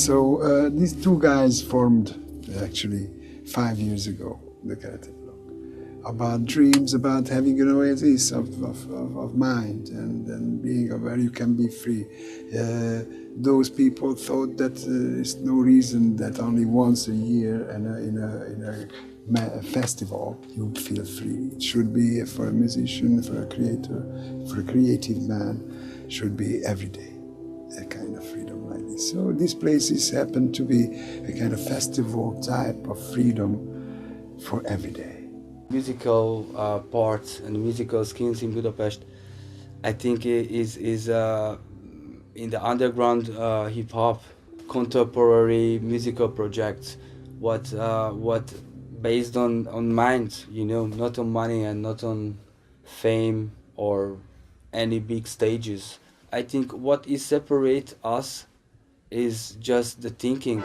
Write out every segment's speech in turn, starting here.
So these two guys formed actually 5 years ago, the Keleti Blokk, about dreams, about having an oasis of mind and being where you can be free. Those people thought that there's no reason that only once a year in a festival you feel free. It should be for a musician, for a creator, for a creative man, should be every day, a kind of freedom like this. So these places happen to be a kind of festival type of freedom for every day. Musical parts and musical skills in Budapest, I think is in the underground hip hop, contemporary musical projects, what based on mind, you know, not on money and not on fame or any big stages. I think what is separate us is just the thinking.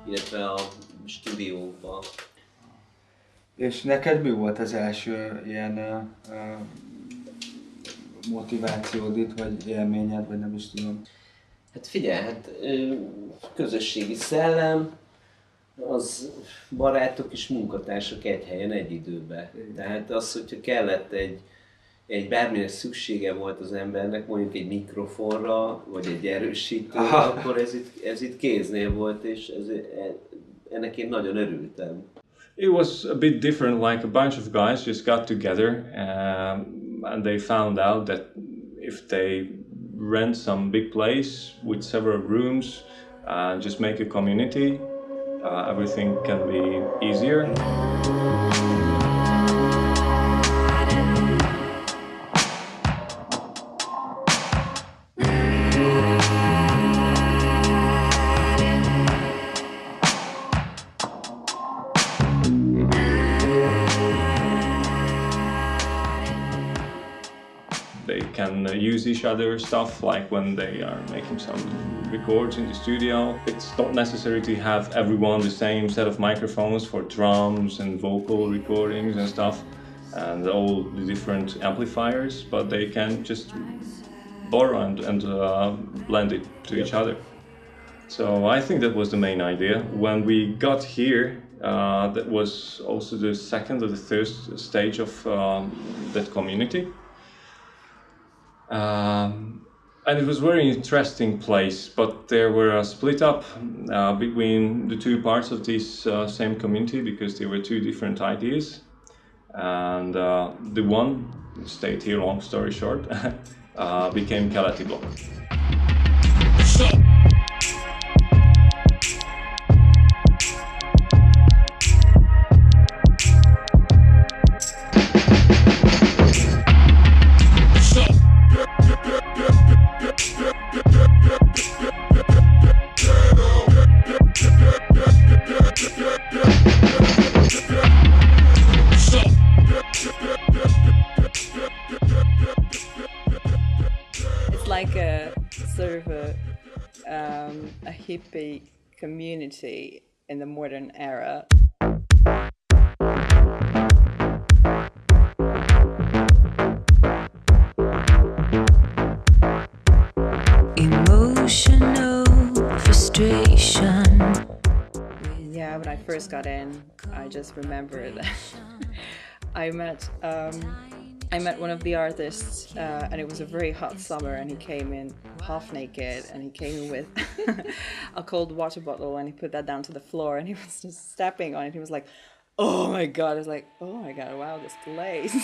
Illetve a stúdióba. És neked mi volt az első ilyen motivációd itt, vagy élményed, vagy nem is tudom? Hát figyelj, közösségi szellem, az barátok és munkatársak egy helyen, egy időben. Tehát az, hogyha kellett egy bármilyen szüksége volt az embernek, mondjuk egy mikrofonra, vagy egy erősítőre, akkor ez itt kéznél volt, és ennek én nagyon örültem. It was a bit different, like a bunch of guys just got together and they found out that if they rent some big place with several rooms and just make a community, everything can be easier. They can use each other's stuff, like when they are making some records in the studio. It's not necessary to have everyone the same set of microphones for drums and vocal recordings and stuff, and all the different amplifiers, but they can just borrow and blend it to each other. So I think that was the main idea. When we got here, that was also the second or the third stage of that community. And it was a very interesting place, but there were split up between the two parts of this same community because there were two different ideas. And the one stayed here, long story short, became Keleti Blokk. a hippie community in the modern era. Emotional frustration. Yeah, when I first got in, I just remember that I met one of the artists, and it was a very hot summer, and he came in half naked, and he came in with a cold water bottle, and he put that down to the floor, and he was just stepping on it. He was like, "Oh my god!" I was like, "Oh my god! Wow, this place."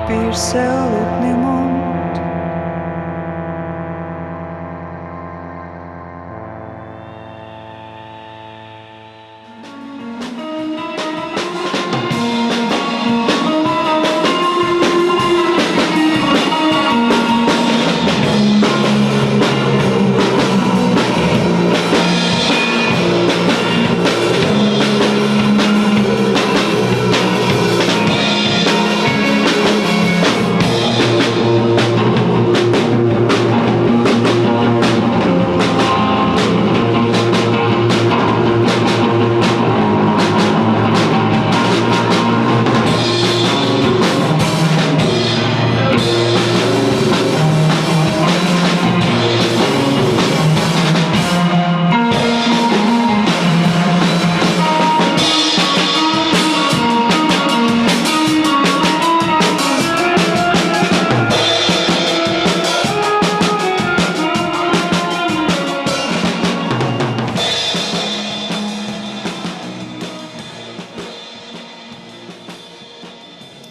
Persze aludni mond.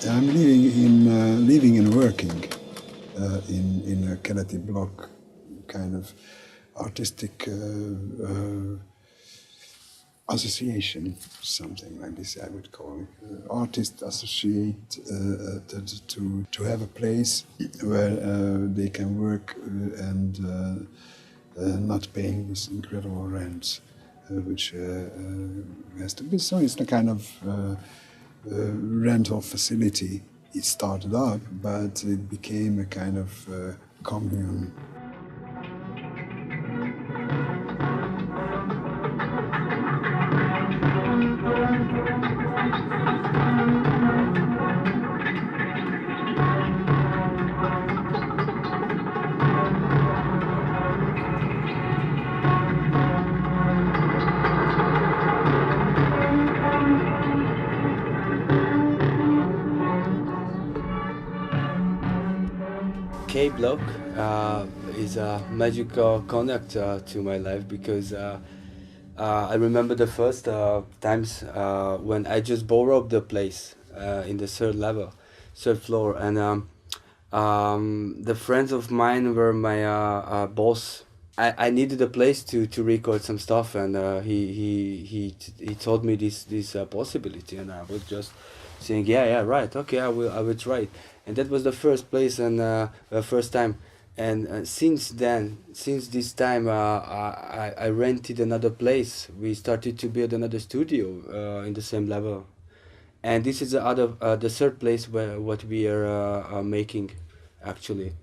I'm living and working in a Keleti Blokk kind of artistic association, something like this I would call it. Artists associate to have a place where they can work and not paying this incredible rent, which has to be. So it's the kind of rental facility. It started up, but it became a kind of commune. Keleti Blokk is a magical connect to my life because I remember the first times when I just borrowed the place in the third floor, and the friends of mine were my boss. I needed a place to record some stuff, and he told me this possibility, and I was just saying, yeah, right, okay, I will try it. And that was the first place and first time. And since this time, I rented another place. We started to build another studio in the same level. And this is the third place what we are making, actually.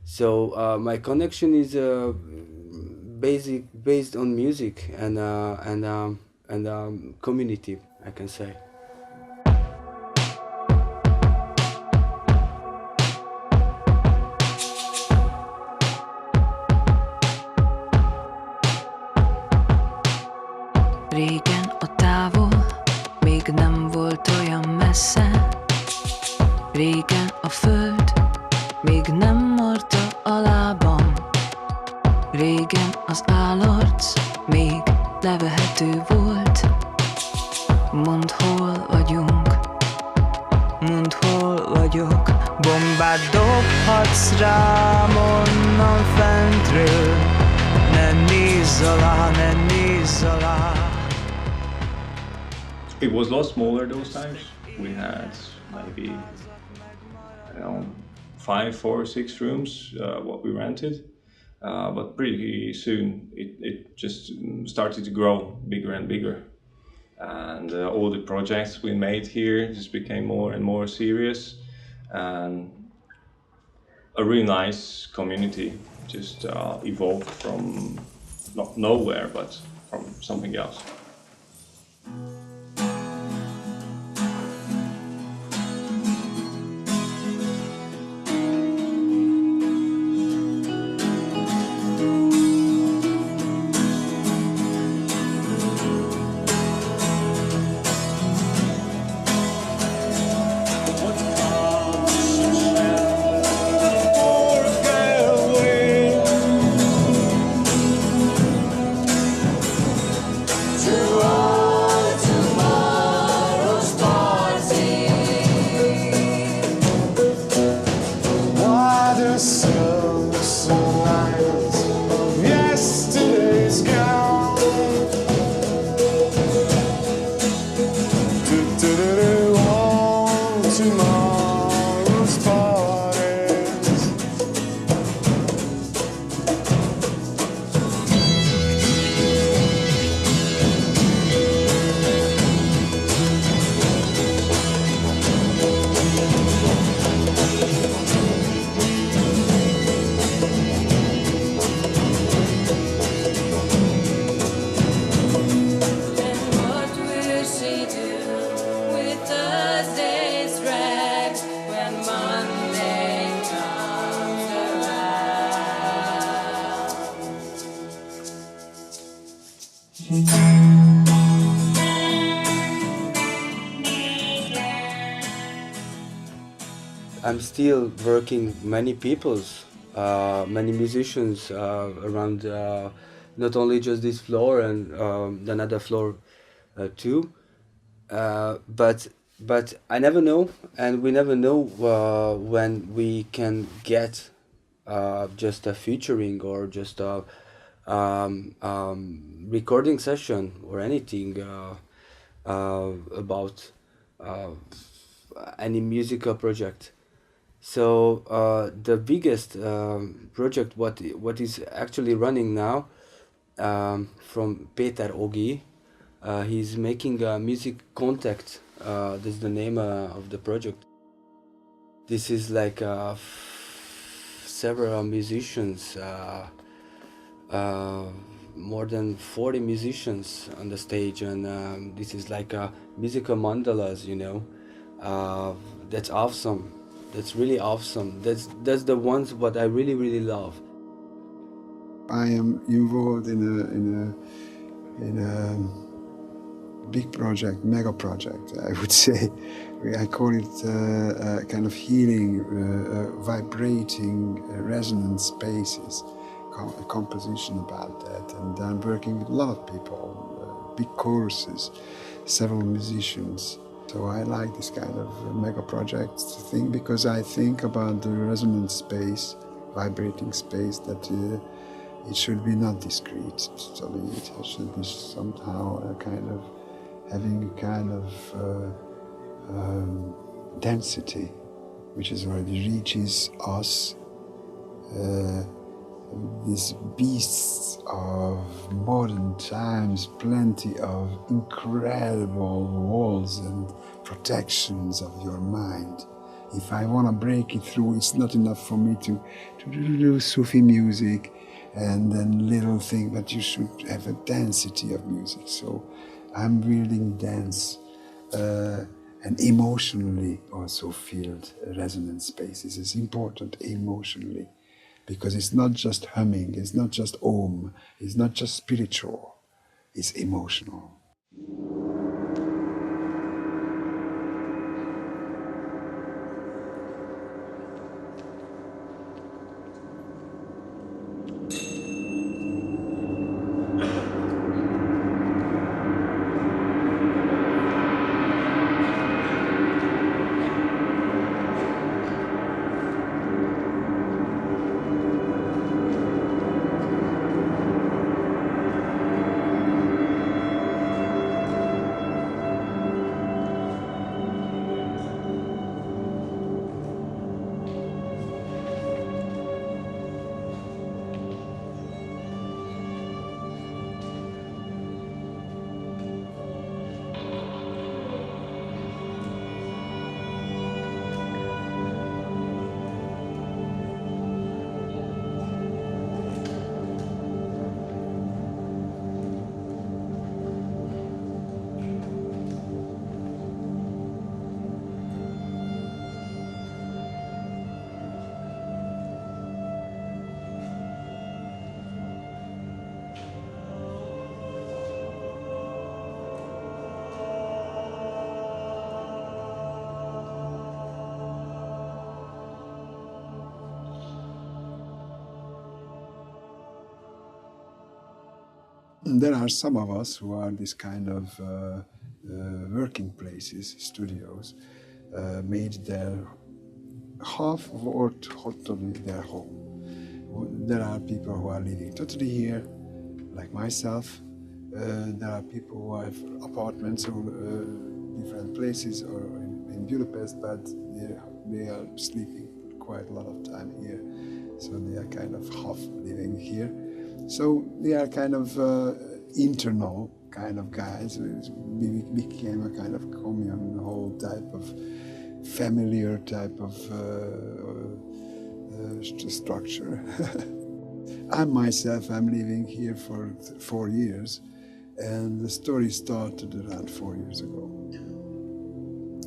So my connection is based on music and community, I can say. Régen a távol még nem volt olyan messze. Régen a föld még nem marta a lábam. Régen az állarc még levehető volt. Mondd, hol vagyunk, mondd, hol vagyok. Bombát dobhatsz rám onnan fentről. Ne nézz alá, ne nézz alá. It was a lot smaller those times. We had maybe, 5 or 6 rooms, what we rented. But pretty soon it just started to grow bigger and bigger. And all the projects we made here just became more and more serious. And a really nice community just evolved from not nowhere, but from something else. I'm still working many people's, many musicians around not only just this floor and another floor too, but I never know, and we never know when we can get just a featuring or just a recording session or anything about any musical project. So the biggest project what is actually running now from Peter Ogi, he's making a music contact. That's the name of the project. This is like several musicians, more than 40 musicians on the stage, and this is like musical mandalas, you know. That's awesome. That's really awesome. That's the ones what I really love. I am involved in a big project, mega project, I would say. I call it a kind of healing, vibrating resonance spaces, a composition about that. And I'm working with a lot of people, big choruses, several musicians. So I like this kind of mega project thing because I think about the resonance space, vibrating space, that it should be not discrete. So it should be somehow a kind of having a kind of density, which is already reaches us. These beasts of modern times, plenty of incredible walls and protections of your mind. If I want to break it through, it's not enough for me to do Sufi music and then little thing, but you should have a density of music. So I'm building dance and emotionally also filled resonance spaces. It's important emotionally. Because it's not just humming, it's not just om, it's not just spiritual, it's emotional. There are some of us who are this kind of working places, studios, made their half or totally their home. There are people who are living totally here, like myself. There are people who have apartments or different places or in Budapest, but they are sleeping quite a lot of time here. So they are kind of half living here. So they are kind of internal kind of guys. We became a kind of communal type of familiar type of structure. I myself, I'm living here for 4 years, and the story started around 4 years ago.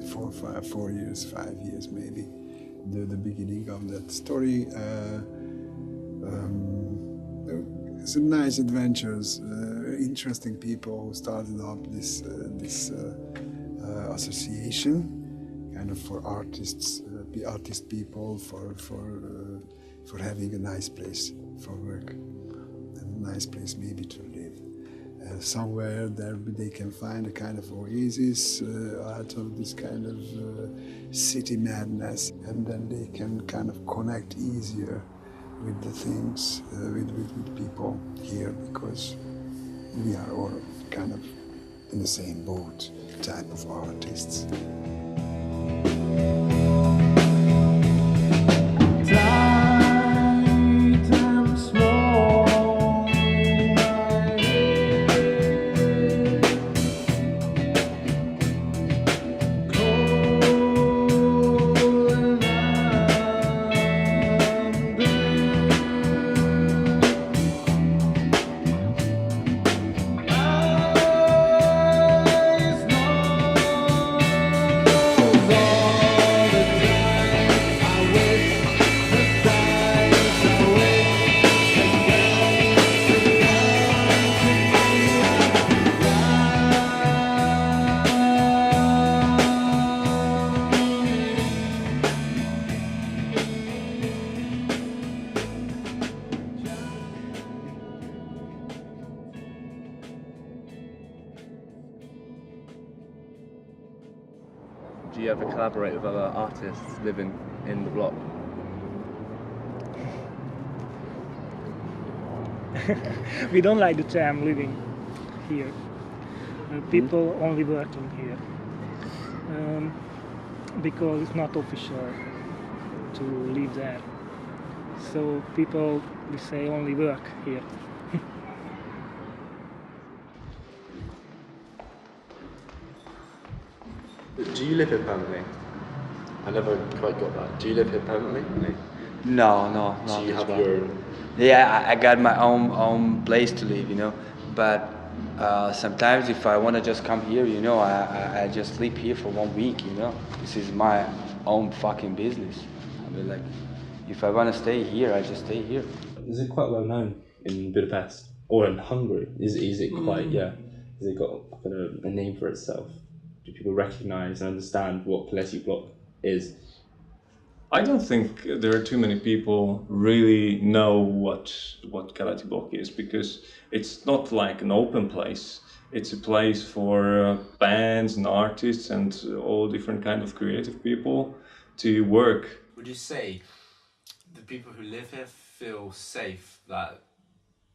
4 years, 5 years maybe. The beginning of that story. Some nice adventures, interesting people who started up this association, kind of for artists, artist people, for having a nice place for work, and a nice place maybe to live. Somewhere there they can find a kind of oasis out of this kind of city madness, and then they can kind of connect easier with the things, with people here, because we are all kind of in the same boat type of artists. Do you ever collaborate with other artists living in the block? We don't like the term living here. People only working here. Because it's not official to live there. So people, we say, only work here. Do you live here permanently? I never quite got that. Do you live here permanently? No. So you have your own... Yeah, I got my own place to live, you know. But sometimes if I want to just come here, you know, I just sleep here for 1 week, you know. This is my own fucking business. I mean, like, if I want to stay here, I just stay here. Is it quite well known in Budapest or in Hungary? Is it quite, yeah? Has it got a name for itself? Do people recognize and understand what Keleti Blokk is? I don't think there are too many people really know what Keleti Blokk is, because it's not like an open place. It's a place for bands and artists and all different kind of creative people to work. Would you say the people who live here feel safe that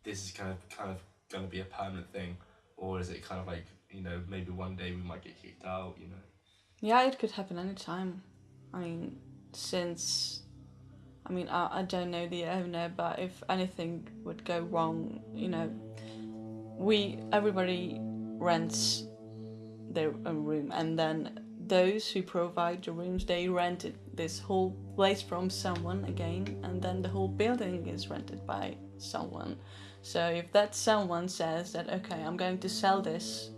this is kind of going to be a permanent thing, or is it kind of like, you know, maybe one day we might get kicked out, you know? Yeah, it could happen anytime. I mean, I don't know the owner, but if anything would go wrong, you know, everybody rents their own room, and then those who provide the rooms, they rented this whole place from someone again, and then the whole building is rented by someone. So if that someone says that, okay, I'm going to sell this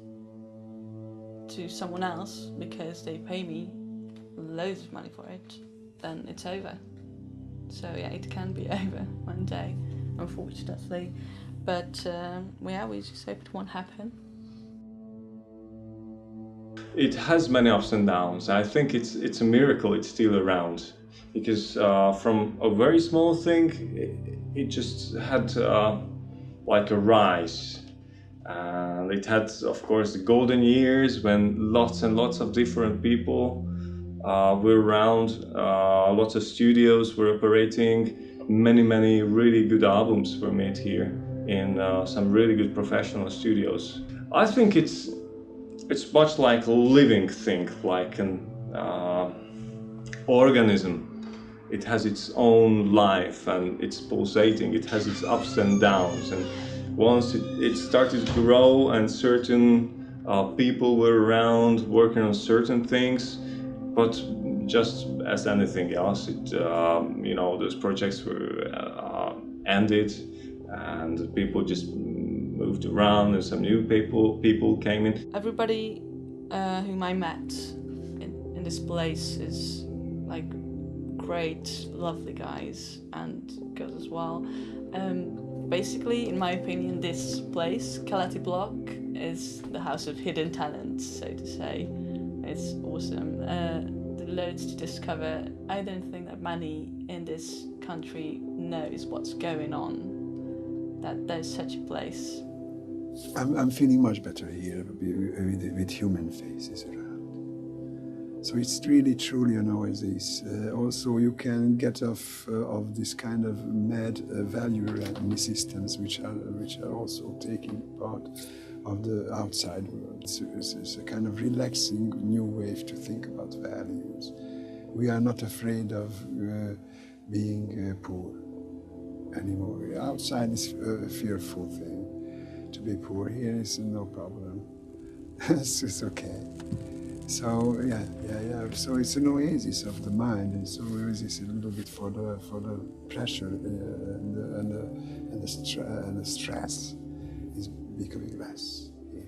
to someone else because they pay me loads of money for it, then it's over. So yeah, it can be over one day, unfortunately. But we just hope it won't happen. It has many ups and downs. I think it's a miracle it's still around, because from a very small thing, it just had like a rise. And it had, of course, the golden years when lots and lots of different people were around, lots of studios were operating, many really good albums were made here in some really good professional studios. I think it's much like a living thing, like an organism. It has its own life and it's pulsating, it has its ups and downs. And once it started to grow and certain people were around working on certain things, but just as anything else, those projects were ended and people just moved around and some new people came in. Everybody whom I met in this place is like great, lovely guys and girls as well. Basically, in my opinion, this place, Keleti Blokk, is the house of hidden talents, so to say. It's awesome. There are loads to discover. I don't think that many in this country knows what's going on, that there's such a place. I'm feeling much better here with human faces around. So it's really truly an oasis. Also, you can get off of this kind of mad value systems, which are also taking part of the outside world. So it's a kind of relaxing new way to think about values. We are not afraid of being poor anymore. Outside is a fearful thing. To be poor here is no problem. It's okay. So yeah. So it's an oasis of the mind, and so oasis a little bit for the pressure and the stress is becoming less. Yeah.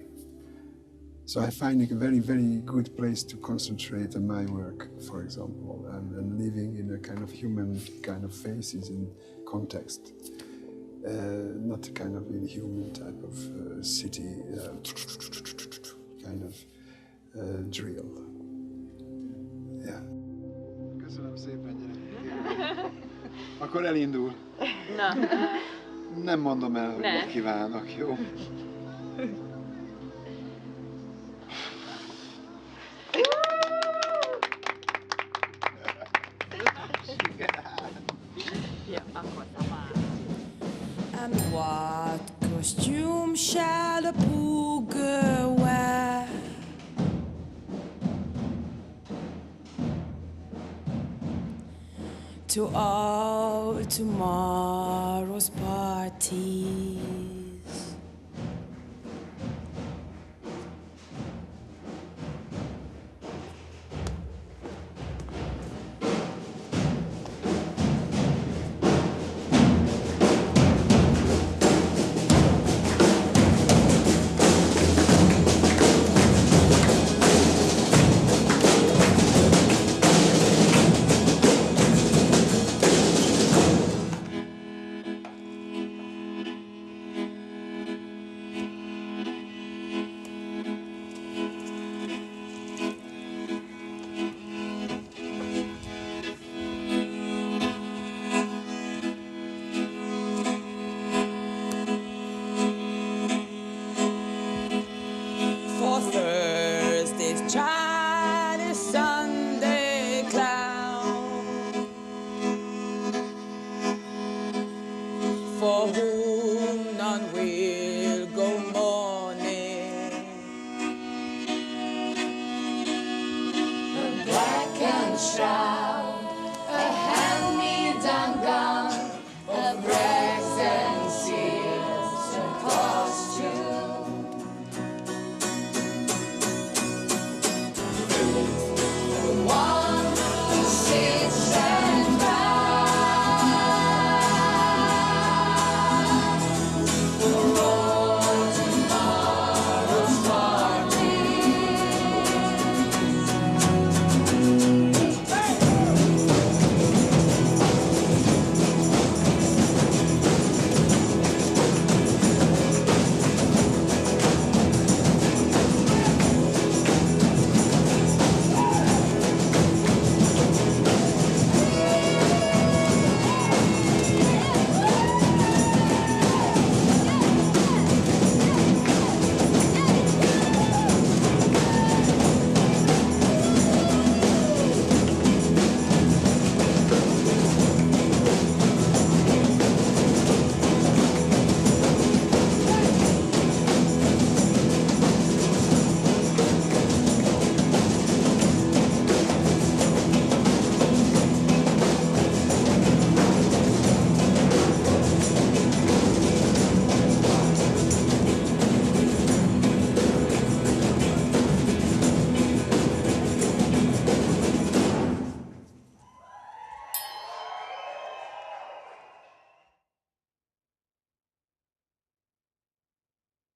So I find it a very, very good place to concentrate on my work, for example, and living in a kind of human kind of faces and context. Not a kind of inhuman type of city kind of drill. Yeah. Köszönöm szépen, gyerekek. Akkor elindul. Na. Nem mondom el, hogy mit kívánok, jó? And what costume shall the poor girl wear? To all tomorrow's parties. For whom none will go mourning. The black and shine.